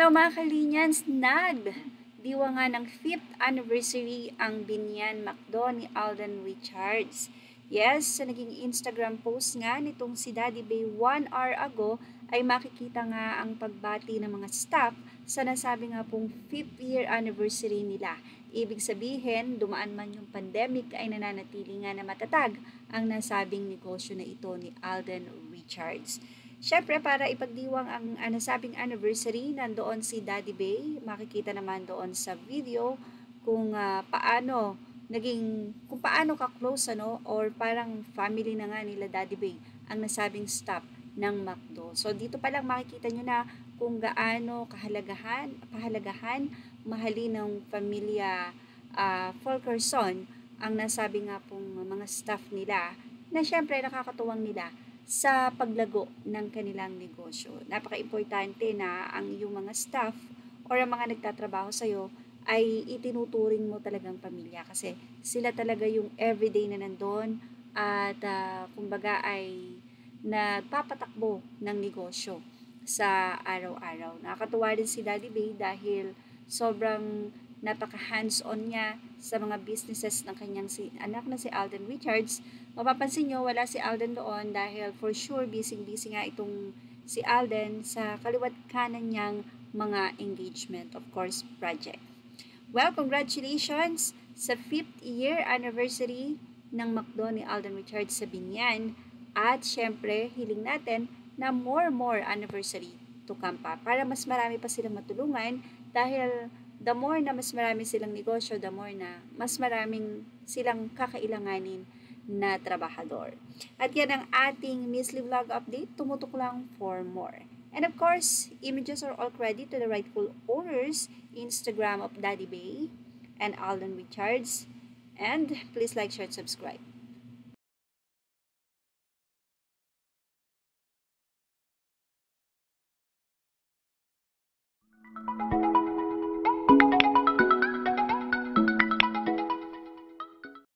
Hello mga kalinyans, diwa nga ng 5th anniversary ang Binyan McDo ni Alden Richards. Yes, sa naging Instagram post nga nitong si Daddy Bay 1 hour ago ay makikita nga ang pagbati ng mga staff sa nasabi nga pong 5th year anniversary nila. Ibig sabihin, dumaan man yung pandemic ay nananatili nga na matatag ang nasabing negosyo na ito ni Alden Richards. Siyempre, para ipagdiwang ang nasabing anniversary, nandoon si Daddy Bay. Makikita naman doon sa video kung kung paano ka-close or parang family na nga nila Daddy Bay ang nasabing staff ng McDo. So dito pa lang makikita nyo na kung gaano kahalagahan mahalin ng pamilya Fulkerson ang nasabi nga pong mga staff nila na siyempre nakakatuwang nila sa paglago ng kanilang negosyo. Napaka-importante na ang iyong mga staff or ang mga nagtatrabaho sa'yo ay itinuturing mo talagang pamilya kasi sila talaga yung everyday na nandun at kumbaga ay nagpapatakbo ng negosyo sa araw-araw. Nakakatuwa din si Daddy Bay dahil sobrang napaka-hands-on niya sa mga businesses ng kanyang anak na si Alden Richards. Mapapansin nyo, wala si Alden doon dahil for sure busy-busy nga itong si Alden sa kaliwat kanan niyang mga engagement, of course, project. Well, congratulations sa 5th year anniversary ng McDo ni Alden Richards sa Binyan. At syempre, hiling natin na more anniversary to come pa para mas marami pa silang matulungan dahil the more na mas marami silang negosyo, the more na mas maraming silang kakailanganin na trabahador. At yan ang ating Miss Vlog update. Tumutok lang for more. And of course, images are all credit to the rightful owners, Instagram of Daddy Bay and Alden Richards. And please like, share, and subscribe.